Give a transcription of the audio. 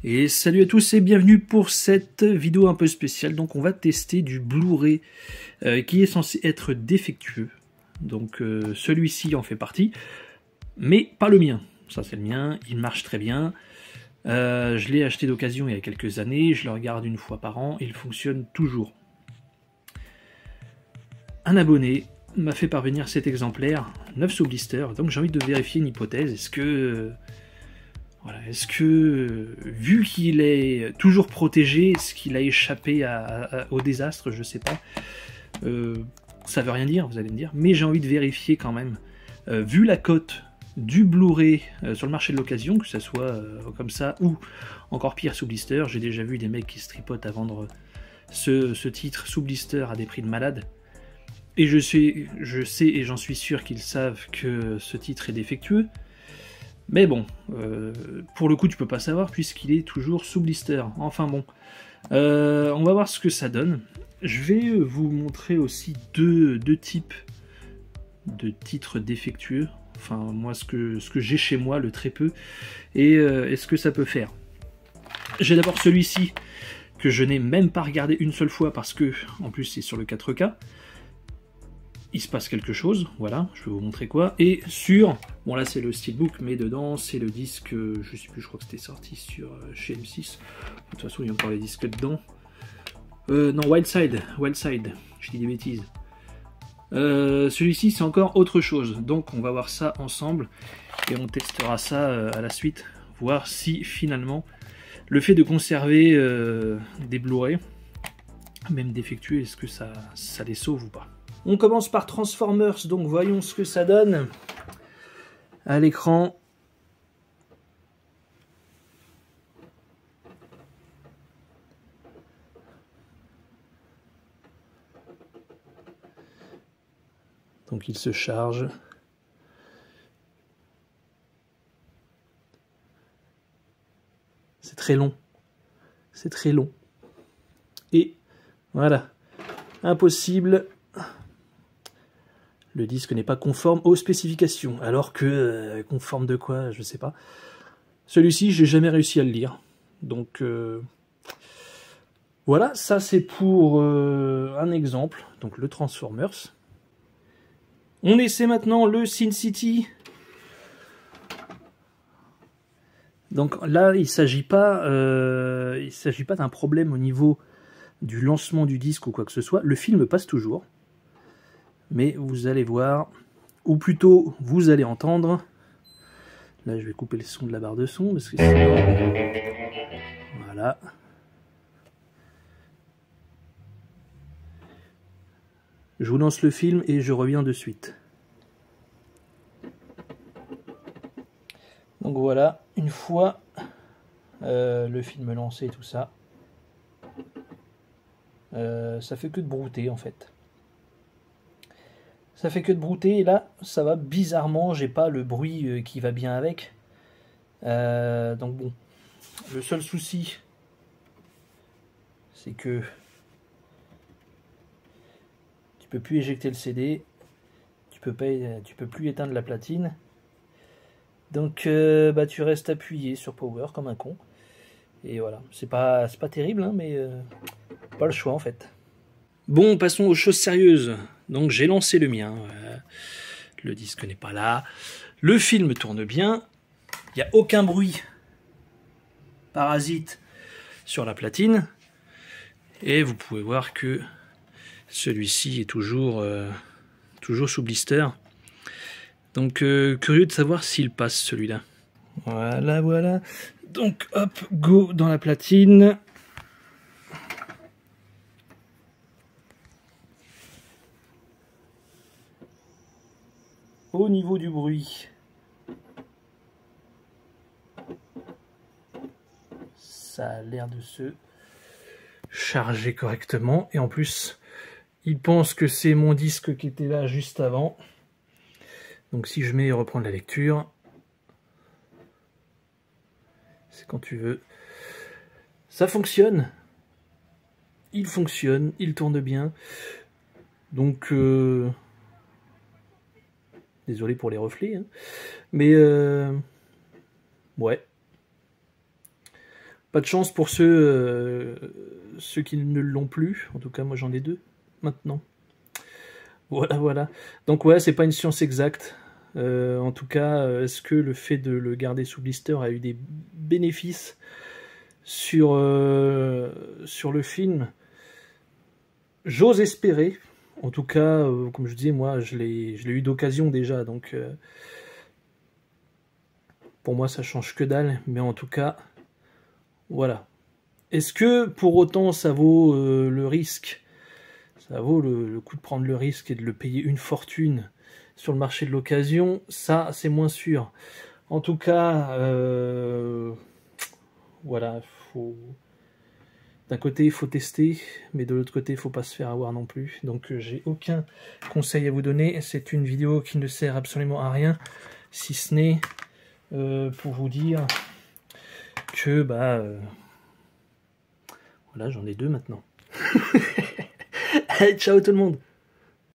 Et salut à tous et bienvenue pour cette vidéo un peu spéciale. Donc on va tester du Blu-ray qui est censé être défectueux. Donc celui-ci en fait partie, mais pas le mien. Ça c'est le mien, il marche très bien. Je l'ai acheté d'occasion il y a quelques années, je le regarde une fois par an, il fonctionne toujours. Un abonné m'a fait parvenir cet exemplaire, 9 sous blister, donc j'ai envie de vérifier une hypothèse. Est-ce que... Est-ce que, vu qu'il est toujours protégé, est-ce qu'il a échappé au désastre? Je sais pas. Ça veut rien dire, vous allez me dire. Mais j'ai envie de vérifier quand même. Vu la cote du Blu-ray sur le marché de l'occasion, que ça soit comme ça, ou encore pire sous blister, j'ai déjà vu des mecs qui se tripotent à vendre ce titre sous blister à des prix de malade. Et je sais et j'en suis sûr qu'ils savent que ce titre est défectueux. Mais bon, pour le coup tu peux pas savoir puisqu'il est toujours sous blister. Enfin bon, on va voir ce que ça donne. Je vais vous montrer aussi deux types de titres défectueux. Enfin moi ce que j'ai chez moi, le très peu, et ce que ça peut faire. J'ai d'abord celui-ci que je n'ai même pas regardé une seule fois parce que en plus c'est sur le 4K. Il se passe quelque chose, voilà, je vais vous montrer quoi. Et sur, bon là c'est le steelbook, mais dedans c'est le disque, je sais plus, je crois que c'était sorti chez M6. De toute façon il y a encore les disques dedans. Non, Wildside, je dis des bêtises. Celui-ci c'est encore autre chose, donc on va voir ça ensemble et on testera ça à la suite, voir si finalement le fait de conserver des Blu-ray, même défectueux, est-ce que ça les sauve ou pas. On commence par Transformers, donc voyons ce que ça donne à l'écran. Donc il se charge. C'est très long. C'est très long. Et voilà. Impossible. Le disque n'est pas conforme aux spécifications, alors que conforme de quoi, je sais pas. Celui-ci, j'ai jamais réussi à le lire. Donc voilà, ça c'est pour un exemple, donc le Transformers. On essaie maintenant le Sin City. Donc là, il s'agit pas d'un problème au niveau du lancement du disque ou quoi que ce soit. Le film passe toujours. Mais vous allez voir, ou plutôt vous allez entendre, là je vais couper le son de la barre de son, parce que sinon, voilà. Je vous lance le film et je reviens de suite. Donc voilà, une fois le film lancé et tout ça, ça fait que de brouter en fait. Ça fait que de brouter, et là, ça va bizarrement, j'ai pas le bruit qui va bien avec. Donc bon, le seul souci, c'est que tu peux plus éjecter le CD, tu peux plus éteindre la platine. Donc bah, tu restes appuyé sur Power comme un con. Et voilà, c'est pas terrible, hein, mais pas le choix en fait. Bon, passons aux choses sérieuses. Donc j'ai lancé le mien, le disque n'est pas là, le film tourne bien, il n'y a aucun bruit parasite sur la platine, et vous pouvez voir que celui-ci est toujours sous blister. Donc curieux de savoir s'il passe celui-là. Voilà. Donc hop, go dans la platine. Au niveau du bruit, ça a l'air de se charger correctement. Et en plus, il pense que c'est mon disque qui était là juste avant. Donc si je mets reprendre la lecture, c'est quand tu veux. Ça fonctionne. Il fonctionne, il tourne bien. Donc désolé pour les reflets, hein. Mais ouais, Pas de chance pour ceux qui ne l'ont plus. En tout cas, moi j'en ai 2 maintenant. Voilà, voilà. Donc ouais, c'est pas une science exacte. En tout cas, est-ce que le fait de le garder sous blister a eu des bénéfices sur le film? J'ose espérer. En tout cas, comme je disais, moi, je l'ai eu d'occasion déjà, donc pour moi, ça change que dalle. Mais en tout cas, voilà. Est-ce que pour autant, ça vaut le risque? Ça vaut le coup de prendre le risque et de le payer une fortune sur le marché de l'occasion? Ça, c'est moins sûr. En tout cas, voilà, d'un côté, il faut tester, mais de l'autre côté, il ne faut pas se faire avoir non plus. Donc, j'ai aucun conseil à vous donner. C'est une vidéo qui ne sert absolument à rien, si ce n'est pour vous dire que, voilà, j'en ai 2 maintenant. Allez, ciao tout le monde!